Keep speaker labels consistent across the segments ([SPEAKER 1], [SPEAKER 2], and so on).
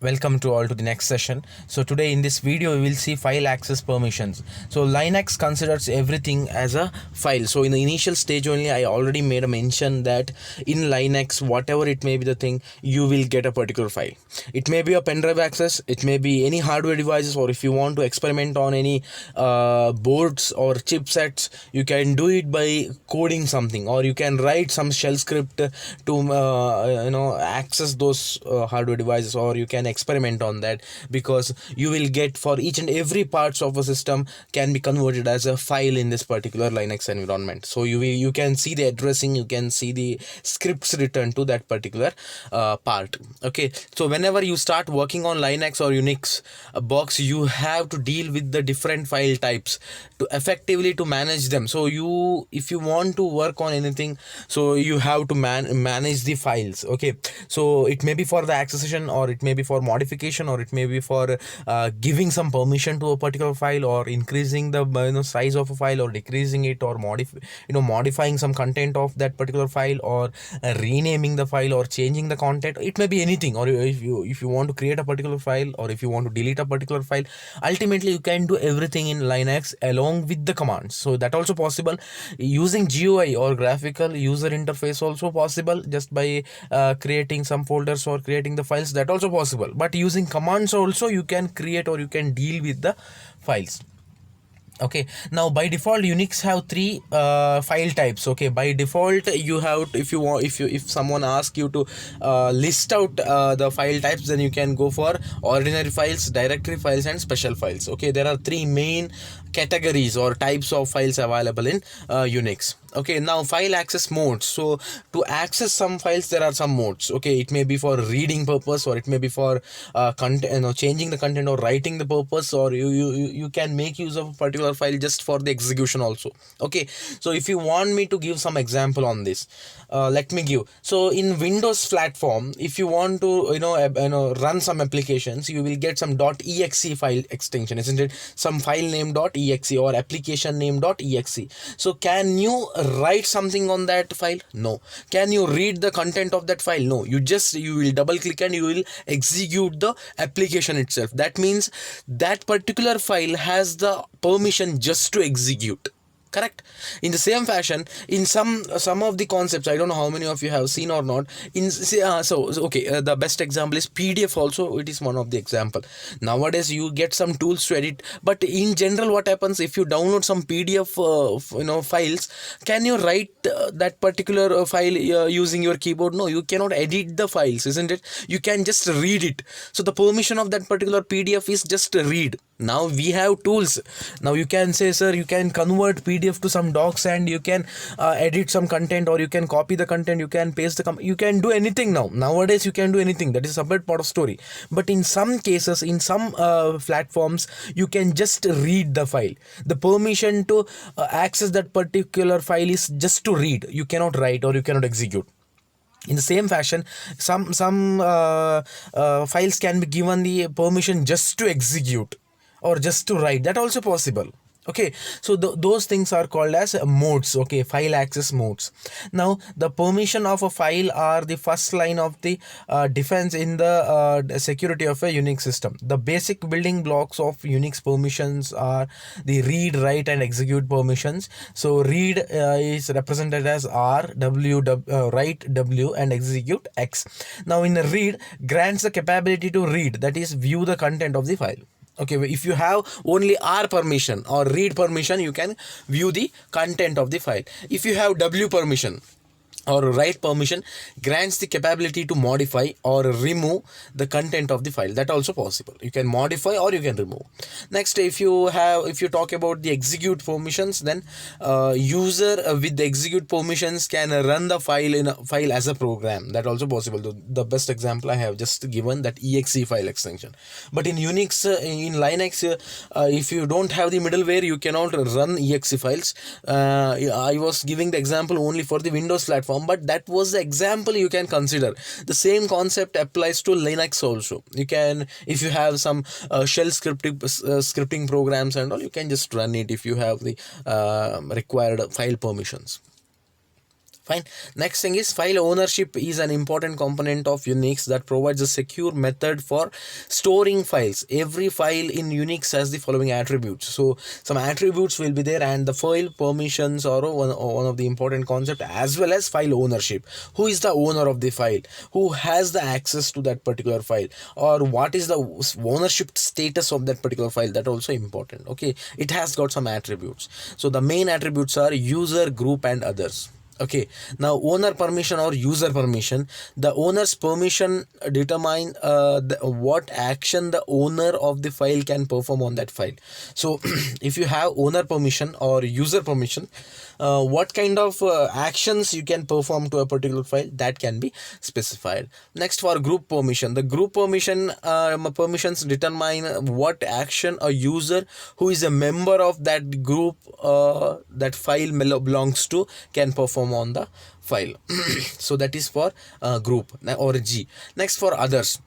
[SPEAKER 1] Welcome to all to the next session. So today in this video we will see file access permissions. So Linux considers everything as a file. So in the initial stage only I already made a mention that in Linux, whatever it may be the thing, you will get a particular file. It may be a pen drive access, it may be any hardware devices, or if you want to experiment on any boards or chipsets, you can do it by coding something, or you can write some shell script to access those hardware devices, or you can experiment on that, because you will get for each and every parts of a system can be converted as a file in this particular Linux environment. So you can see the addressing, you can see the scripts written to that particular part. Okay, so whenever you start working on Linux or Unix box, you have to deal with the different file types to effectively to manage them. So if you want to work on anything, so you have to manage the files. Okay, so it may be for the accession, or it may be for modification, or it may be for giving some permission to a particular file, or increasing the size of a file, or decreasing it, or modifying some content of that particular file, or renaming the file, or changing the content. It may be anything. Or if you want to create a particular file, or if you want to delete a particular file, ultimately you can do everything in Linux along with the commands. So that also possible using GUI or graphical user interface, also possible just by creating some folders or creating the files, that also possible. But using commands also you can create, or you can deal with the files. Okay, now by default Unix have three file types. Okay, by default you have if someone asks you to list out the file types, then you can go for ordinary files, directory files, and special files. Okay, there are three main categories or types of files available in Unix. Okay, now file access modes. So to access some files, there are some modes. Okay, it may be for reading purpose, or it may be for content, changing the content, or writing the purpose, or you can make use of a particular file just for the execution also. Okay, so if you want me to give some example on this, let me give. So in Windows platform, if you want to run some applications, you will get some .exe file extension, isn't it? Some file name .exe or application name .exe. So can you write something on that file? No. Can you read the content of that file? No. You will double click and you will execute the application itself. That means that particular file has the permission just to execute. Correct. In the same fashion, in some of the concepts, I don't know how many of you have seen or not. The best example is PDF. Also, it is one of the example. Nowadays, you get some tools to edit, but in general, what happens if you download some PDF, files? Can you write that particular file using your keyboard? No, you cannot edit the files, isn't it? You can just read it. So the permission of that particular PDF is just read. Now we have tools. Now you can say, sir, you can convert PDF to some docs, and you can edit some content, or you can copy the content, you can paste you can do anything now. Nowadays you can do anything. That is a separate part of story. But in some cases, in some platforms, you can just read the file. The permission to access that particular file is just to read. You cannot write, or you cannot execute. In the same fashion, some files can be given the permission just to execute, or just to write. That also possible. Okay, so those things are called as modes. Okay, file access modes. Now the permission of a file are the first line of the defense in the security of a Unix system. The basic building blocks of Unix permissions are the read, write, and execute permissions. So read is represented as R, write W, and execute X. Now in the read, grants the capability to read, that is view the content of the file. Okay, if you have only R permission or read permission, you can view the content of the file. If you have W permission or write permission, grants the capability to modify or remove the content of the file. That also possible. You can modify or you can remove. Next, if you talk about the execute permissions, then user with the execute permissions can run the file as a program. That also possible. The best example I have just given, that exe file extension. But in Unix, in Linux, if you don't have the middleware, you cannot run exe files. I was giving the example only for the Windows platform, but that was the example you can consider. The same concept applies to Linux also. You can, if you have some shell scripting programs and all, you can just run it if you have the required file permissions. Fine. Next thing is file ownership is an important component of Unix that provides a secure method for storing files. Every file in Unix has the following attributes. So some attributes will be there, and the file permissions are one of the important concept, as well as file ownership. Who is the owner of the file? Who has the access to that particular file? Or what is the ownership status of that particular file? That also important. Okay, it has got some attributes. So the main attributes are user, group, and others. Okay, now owner permission or user permission. The owner's permission determine what action the owner of the file can perform on that file. So if you have owner permission or user permission, what kind of actions you can perform to a particular file, that can be specified. Next, for group permission, the group permissions determine what action a user who is a member of that group that file belongs to can perform on the file. So that is for group or G. Next, for others,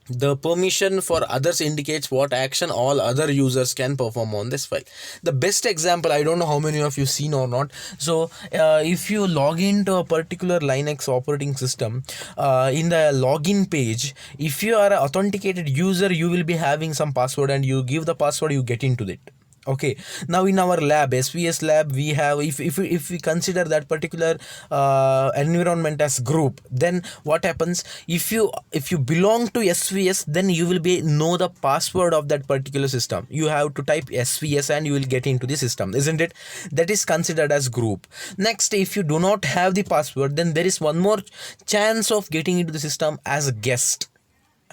[SPEAKER 1] the permission for others indicates what action all other users can perform on this file. The best example, I don't know how many of you seen or not. So if you log into a particular Linux operating system, in the login page, if you are an authenticated user, you will be having some password, and you give the password, you get into it. Okay, now in our lab, SVS lab, we have, if we consider that particular environment as group, then what happens, if you belong to SVS, then you will be know the password of that particular system. You have to type SVS and you will get into the system, isn't it? That is considered as group. Next, if you do not have the password, then there is one more chance of getting into the system as a guest.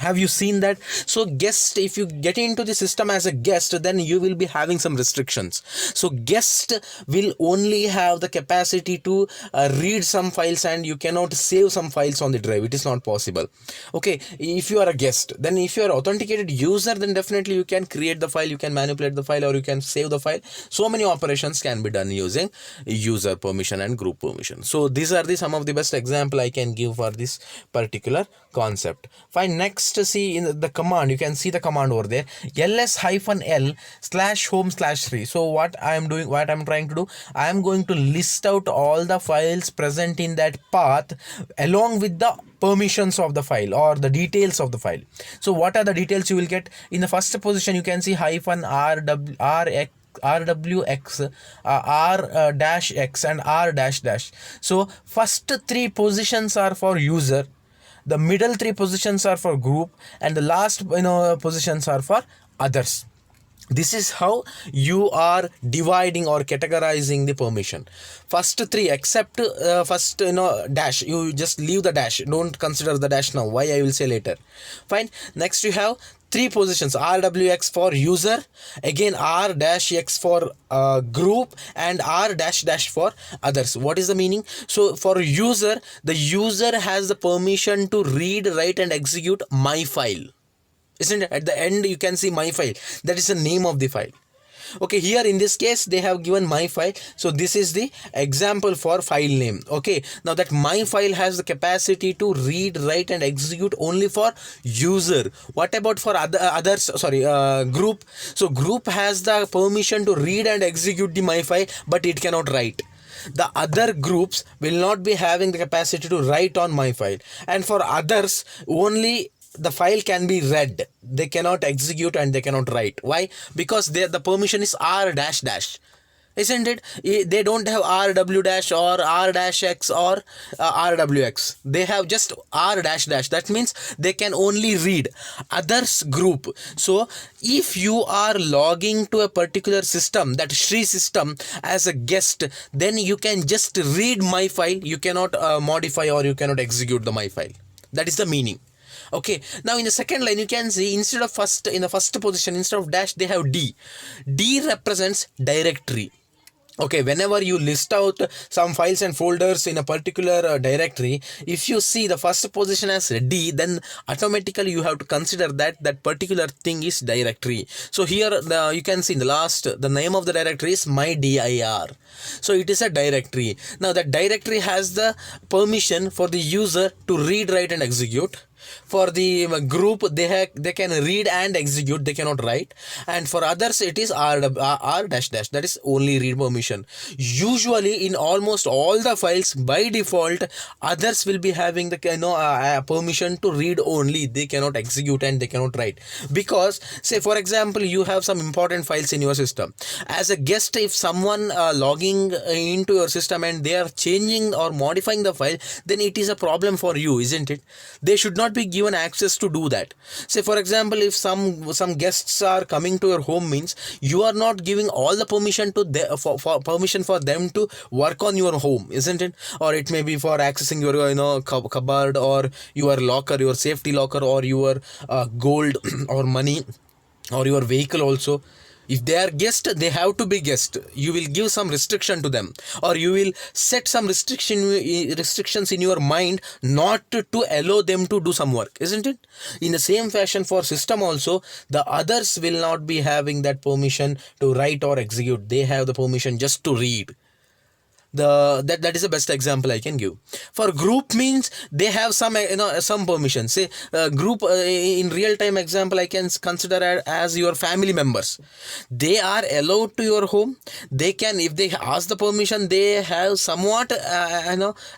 [SPEAKER 1] Have you seen that? So guest, if you get into the system as a guest, then you will be having some restrictions. So guest will only have the capacity to read some files, and you cannot save some files on the drive. It is not possible. Okay, if you are a guest, then if you are authenticated user, then definitely you can create the file, you can manipulate the file, or you can save the file. So many operations can be done using user permission and group permission. So these are some of the best example I can give for this particular concept. Fine. Next, see in the command, you can see the command over there, ls-l/home/3. so what I'm trying to do, I am going to list out all the files present in that path along with the permissions of the file or the details of the file. So what are the details you will get? In the first position, you can see -rwx, r-x and r-. So first three positions are for user, the middle three positions are for group, and the last positions are for others. This is how you are dividing or categorizing the permission. First three, except first dash, you just leave the dash, don't consider the dash now. Why, I will say later. Fine. Next, you have three positions, rwx for user, again r-x for group, and r-, for others. What is the meaning? So for user, the user has the permission to read, write, and execute my file, isn't it? At the end you can see my file, that is the name of the file. Okay, here in this case they have given my file, so this is the example for file name. Okay, now that my file has the capacity to read, write, and execute only for user. What about for others? Group. So group has the permission to read and execute the my file, but it cannot write. The other groups will not be having the capacity to write on my file, and for others only the file can be read, they cannot execute and they cannot write. Why? Because the permission is r-, isn't it? They don't have rw- or r-x or rwx. They have just r-. That means they can only read. Others group. So if you are logging to a particular system, that Shri system, as a guest, then you can just read my file. You cannot modify or you cannot execute the my file. That is the meaning. Okay, now in the second line you can see, in the first position, instead of dash they have D. D represents directory. Okay, whenever you list out some files and folders in a particular directory, if you see the first position as D, then automatically you have to consider that particular thing is directory. So here you can see in the last, the name of the directory is mydir. So it is a directory. Now that directory has the permission for the user to read, write, and execute. For the group, they can read and execute, they cannot write. And for others it is r dash dash, that is only read permission. Usually in almost all the files, by default others will be having the permission to read only, they cannot execute and they cannot write. Because say for example, you have some important files in your system. As a guest, if someone logging into your system and they are changing or modifying the file, then it is a problem for you, isn't it? They should not be given access to do that. Say for example, if some guests are coming to your home, means you are not giving all the permission to for permission for them to work on your home, isn't it? Or it may be for accessing your cupboard, or your locker, your safety locker, or your gold or money, or your vehicle also. If they are guest, they have to be guest. You will give some restriction to them, or you will set some restrictions in your mind not to allow them to do some work, isn't it? In the same fashion for system also, the others will not be having that permission to write or execute. They have the permission just to read. That is the best example I can give. For group means they have some permission. Say group, in real time example I can consider as your family members. They are allowed to your home. They can, if they ask the permission, they have somewhat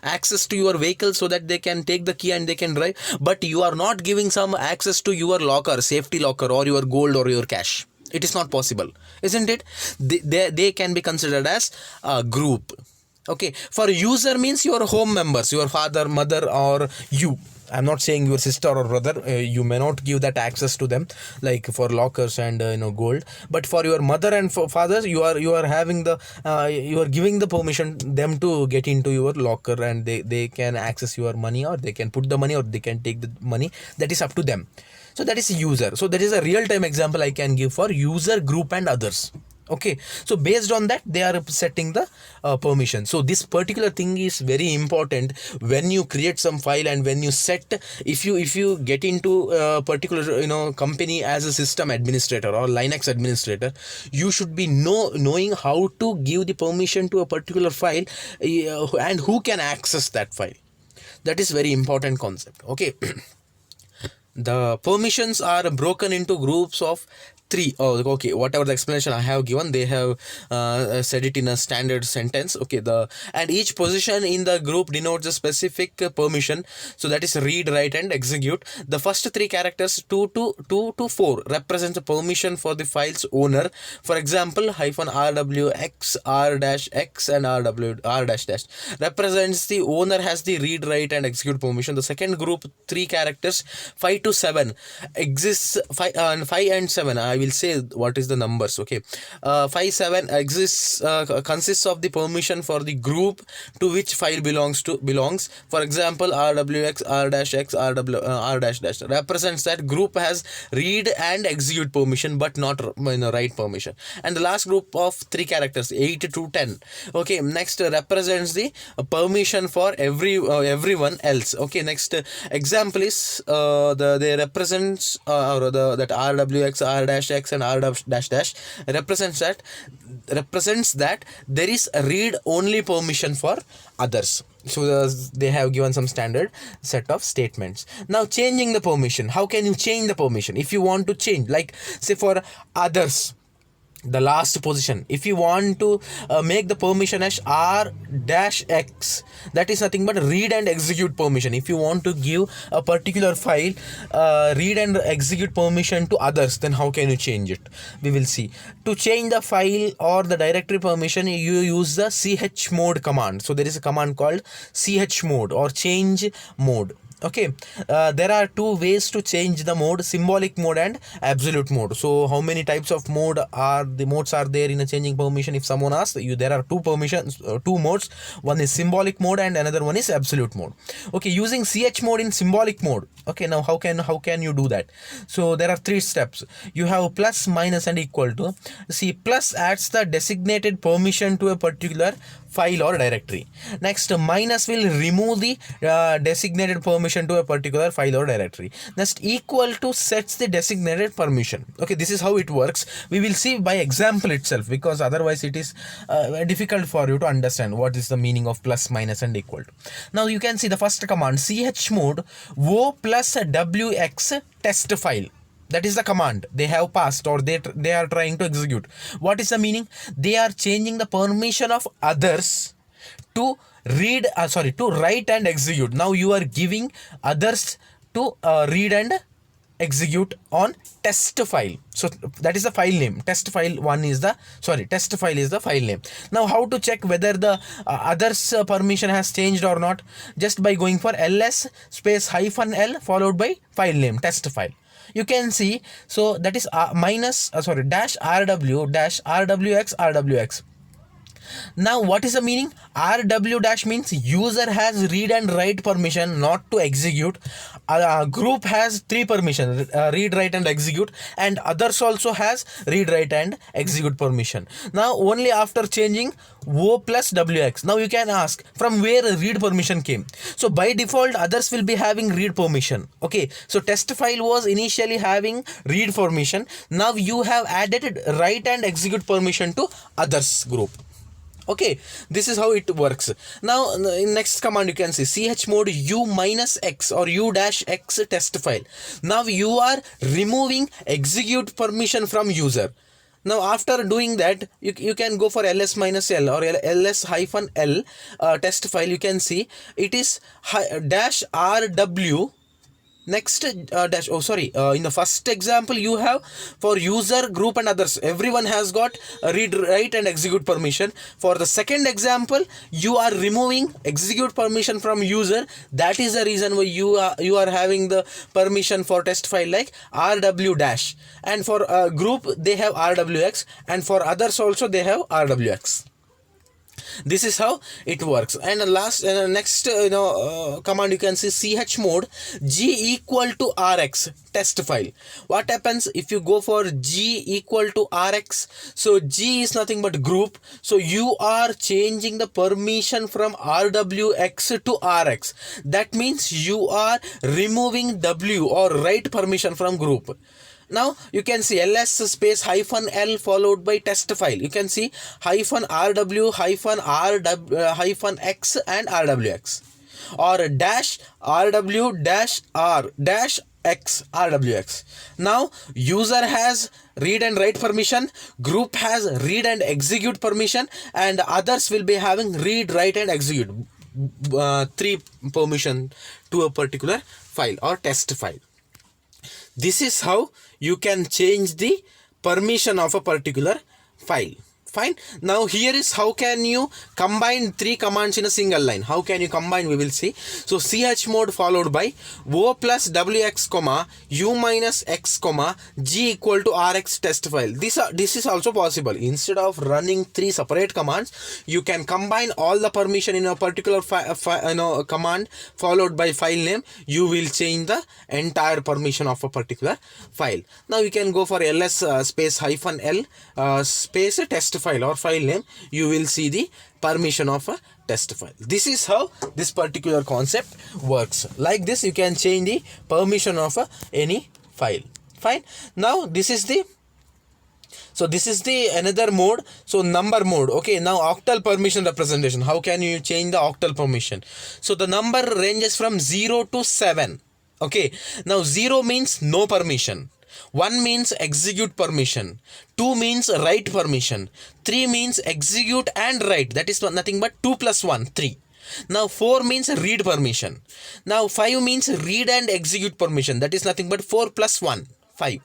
[SPEAKER 1] access to your vehicle, so that they can take the key and they can drive. But you are not giving some access to your locker, safety locker, or your gold or your cash. It is not possible, isn't it? They can be considered as a group. Okay, for user means your home members, your father, mother, or you. I'm not saying your sister or brother. You may not give that access to them, like for lockers and gold. But for your mother and fathers, you are having the you are giving the permission them to get into your locker, and they can access your money, or they can put the money, or they can take the money. That is up to them. So that is user. So that is a real time example I can give for user, group, and others. Okay, so based on that they are setting the permission. So this particular thing is very important when you create some file, and when you set, if you get into a particular company as a system administrator or Linux administrator, you should be knowing how to give the permission to a particular file, and who can access that file. That is very important concept. Okay. The permissions are broken into groups of 3. Oh, okay, whatever the explanation I have given, they have said it in a standard sentence. Okay, and each position in the group denotes a specific permission. So that is read, write, and execute. The first 3 characters 2 to 4 represent the permission for the file's owner. For example, -rwx, r-x, and r-dash represents the owner has the read, write, and execute permission. The second group 3 characters 5 to 7 exists. 5 and 7, I will say what is the numbers. Okay, 5, 7 exists, consists of the permission for the group to which file belongs. For example, rwx, r-x, r-dash represents that group has read and execute permission, but not write permission. And the last group of 3 characters 8 to 10, okay, next represents the permission for everyone else. Okay, next example is they represents that rwx, r-x, and r-dash represents that there is a read only permission for others. So they have given some standard set of statements. Now changing the permission. How can you change the permission? If you want to change, like say for others, the last position, if you want to make the permission as r-x, that is nothing but read and execute permission. If you want to give a particular file read and execute permission to others, then how can you change it? We will see. To change the file or the directory permission, you use the chmod command. So there is a command called chmod or change mode. Okay, there are 2 ways to change the mode: symbolic mode and absolute mode. So how many types of modes are there in a changing permission? If someone asks you, there are 2 modes. One is symbolic mode and another one is absolute mode. Okay, using chmod in symbolic mode. Okay, now how can you do that? So there are 3 steps. You have plus, minus, and equal to. See, plus adds the designated permission to a particular file or directory. Next, minus will remove the designated permission permission to a particular file or directory. Next, equal to sets the designated permission. Okay, this is how it works. We will see by example itself, because otherwise it is difficult for you to understand what is the meaning of plus, minus and equal to. Now you can see the first command, chmod o plus wx test file. That is the command they have passed, or they are trying to execute. What is the meaning? They are changing the permission of others to read, to write and execute. Now you are giving others to read and execute on test file. So that is the file name. Test file is the file name. Now how to check whether the others permission has changed or not? Just by going for ls space -l followed by file name, test file. You can see, so that is dash rw dash rwx. Now what is the meaning? Rw dash means user has read and write permission not to execute. Group has 3 permission, read, write and execute, and others also has read, write and execute permission. Now only after changing o plus wx, now you can ask from where read permission came. So by default others will be having read permission. Okay, so test file was initially having read permission. Now you have added write and execute permission to others group. Okay, this is how it works. Now in next command you can see chmod u minus x or u dash x test file. Now you are removing execute permission from user. Now after doing that, you can go for ls -l or ls -l test file. You can see it is dash rw. Next dash in the first example you have for user, group and others, everyone has got read, write and execute permission. For the second example you are removing execute permission from user. That is the reason why you are having the permission for test file like rw dash, and for group they have rwx, and for others also they have rwx. This is how it works. And last next command you can see chmod g equal to rx test file. What happens if you go for g equal to rx? So g is nothing but group, so you are changing the permission from rwx to rx. That means you are removing w or write permission from group. Now you can see ls space -l followed by test file. You can see -rw -x and rwx, or dash rw dash r dash x rwx. Now user has read and write permission, group has read and execute permission, and others will be having read, write and execute. 3 permission to a particular file or test file. This is how you can change the permission of a particular file. Fine. Now here is how can you combine 3 commands in a single line. How can you combine? We will see. So chmod followed by o plus wx comma u minus x comma g equal to rx test file. This is also possible. Instead of running 3 separate commands, you can combine all the permission in a particular command followed by file name. You will change the entire permission of a particular file. Now you can go for ls space -l space test file or file name. You will see the permission of a test file. This is how this particular concept works. Like this you can change the permission of any file. Fine. Now this is the another mode. So number mode. Okay, now octal permission representation. How can you change the octal permission? So the number ranges from 0 to 7. Okay, now 0 means no permission, 1 means execute permission, 2 means write permission, 3 means execute and write, that is nothing but 2 plus 1, 3. Now 4 means read permission. Now 5 means read and execute permission, that is nothing but 4 plus 1, 5.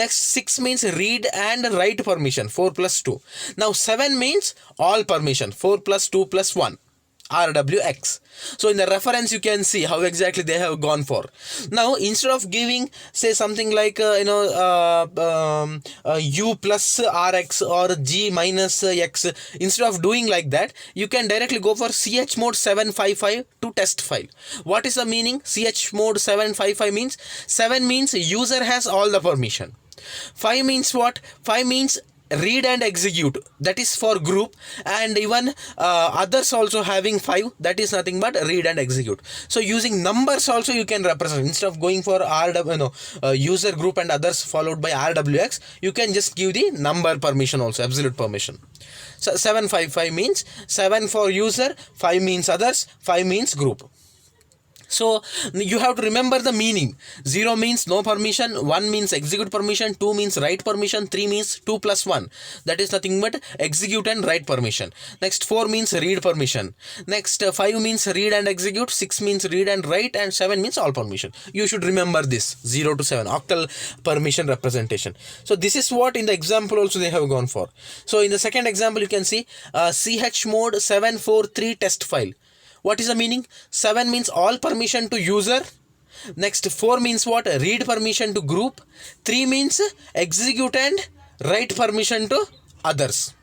[SPEAKER 1] Next 6 means read and write permission, 4 plus 2. Now 7 means all permission, 4 plus 2 plus 1. RWX. So in the reference you can see how exactly they have gone for. Now instead of giving say something like U plus RX or G minus X, instead of doing like that, you can directly go for chmod 755 to test file. What is the meaning? chmod 755 means 7 means user has all the permission. 5 means what? 5 means read and execute, that is for group, and even others also having 5, that is nothing but read and execute. So using numbers also you can represent, instead of going for user group and others followed by RWX, you can just give the number permission also, absolute permission. So 755 means 7 for user, 5 means others, 5 means group. So you have to remember the meaning. 0 means no permission, 1 means execute permission, 2 means write permission, 3 means 2 plus 1. That is nothing but execute and write permission. Next 4 means read permission. Next 5 means read and execute, 6 means read and write, and 7 means all permission. You should remember this 0 to 7 octal permission representation. So this is what in the example also they have gone for. So in the second example you can see chmod 743 test file. What is the meaning? 7 means all permission to user. Next 4 means what? Read permission to group. 3 means execute and write permission to others.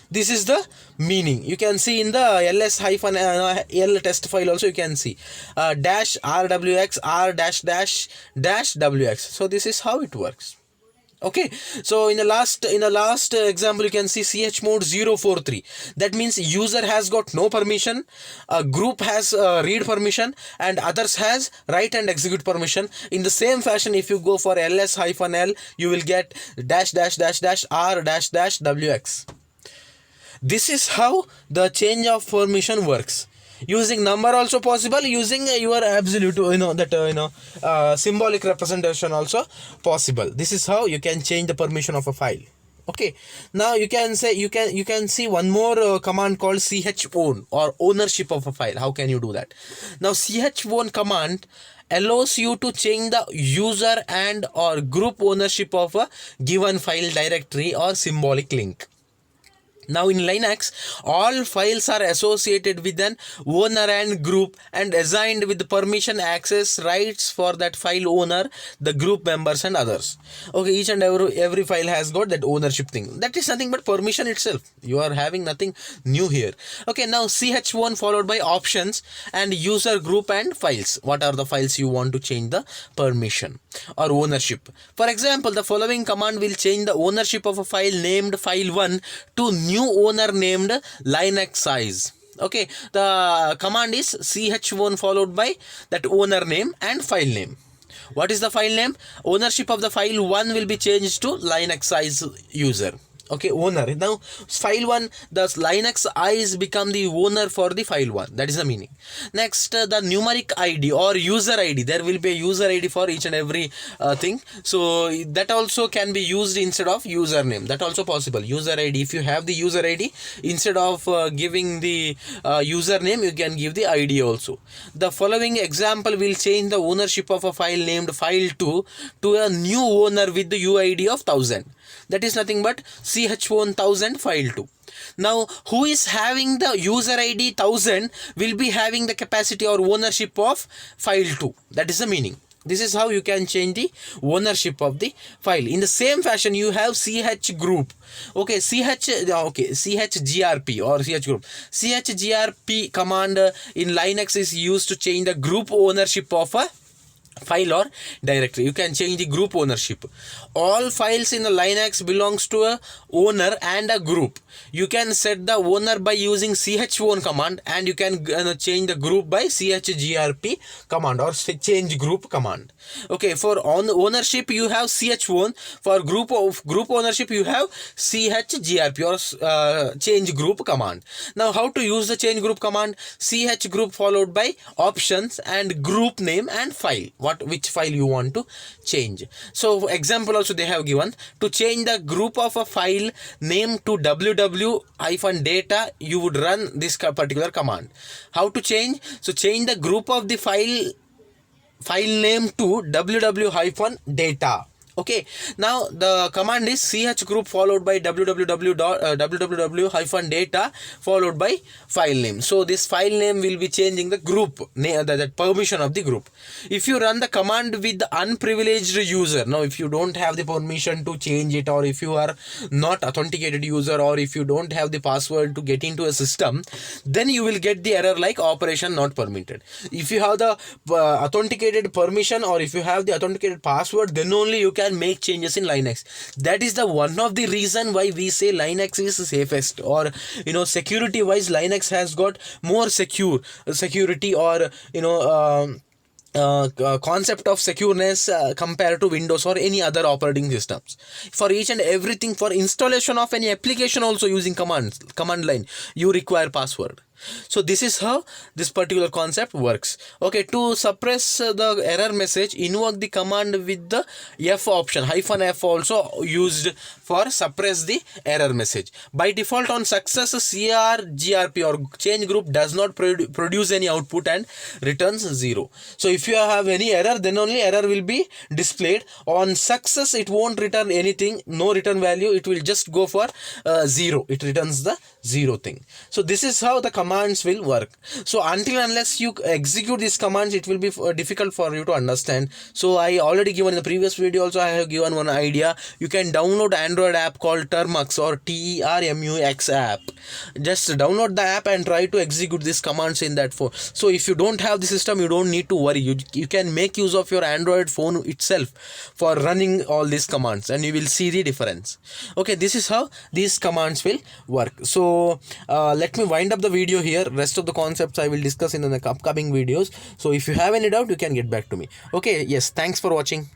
[SPEAKER 1] This is the meaning. You can see in the ls-l test file also you can see dash rwx r dash dash dash wx. So this is how it works. Okay, so in the last example you can see chmod 043. That means user has got no permission, a group has read permission, and others has write and execute permission. In the same fashion, if you go for ls-l, you will get dash dash dash dash r dash dash wx. This is how the change of permission works. Using number also possible, using your absolute symbolic representation also possible. This is how you can change the permission of a file. Okay, now you can say you can see one more command called chown, or ownership of a file. How can you do that? Now chown command allows you to change the user and or group ownership of a given file directory or symbolic link. Now in Linux, all files are associated with an owner and group and assigned with the permission access rights for that file owner, the group members and others. Okay, each and every file has got that ownership thing. That is nothing but permission itself. You are having nothing new here. Okay, now chown followed by options and user group and files. What are the files you want to change the permission or ownership? For example, the following command will change the ownership of a file named file1 to new owner named Linux size. Okay, the command is chown followed by that owner name and file name. What is the file name? Ownership of the file 1 will be changed to Linux size user. Okay, owner. Now file 1, the Linux is become the owner for the file 1. That is the meaning. Next, the numeric ID or user ID. There will be a user ID for each and every thing. So that also can be used instead of username. That also possible. User ID. If you have the user ID, instead of giving the username, you can give the ID also. The following example will change the ownership of a file named file2 to a new owner with the UID of 1000. That is nothing but chown 1000 file2. Now, who is having the user ID 1000 will be having the capacity or ownership of file2. That is the meaning. This is how you can change the ownership of the file. In the same fashion, you have chgroup. Okay, chgrp or chgroup. Chgrp command in Linux is used to change the group ownership of a file or directory. You can change the group ownership. All files in the Linux belongs to a owner and a group. You can set the owner by using chown command, and you can change the group by chgrp command or change group command. Okay, for ownership you have chown. For group ownership you have chgrp or change group command. Now how to use the change group command? Chgroup followed by options and group name and file. Which file you want to change. So for example also they have given to change the group of a file name to www-data, you would run this particular command. How to change? So change the group of the file name to www-data. Okay, now the command is chgroup followed by www-data followed by file name. So this file name will be changing the group name, that permission of the group. If you run the command with the unprivileged user, now if you don't have the permission to change it, or if you are not authenticated user, or if you don't have the password to get into a system, then you will get the error like operation not permitted. If you have the authenticated permission, or if you have the authenticated password, then only you can can make changes in Linux. That is the one of the reason why we say Linux is safest, or security wise Linux has got more security, or concept of secureness compared to Windows or any other operating systems. For each and everything, for installation of any application also using command line, you require password. So this is how this particular concept works. Okay, to suppress the error message, invoke the command with the F option. -F also used for suppress the error message. By default, on success, CRGRP or change group does not produce any output and returns 0. So if you have any error, then only error will be displayed. On success, it won't return anything, no return value. It will just go for 0. It returns the 0 thing. So this is how the commands will work. So until unless you execute these commands, it will be difficult for you to understand. So I already given in the previous video also, I have given one idea. You can download Android app called Termux or TERMUX app. Just download the app and try to execute these commands in that phone. So if you don't have the system, you don't need to worry. You can make use of your Android phone itself for running all these commands, and you will see the difference. Okay, this is how these commands will work. So let me wind up the video here. Rest of the concepts I will discuss in the upcoming videos. So if you have any doubt, you can get back to me. Okay, yes, thanks for watching.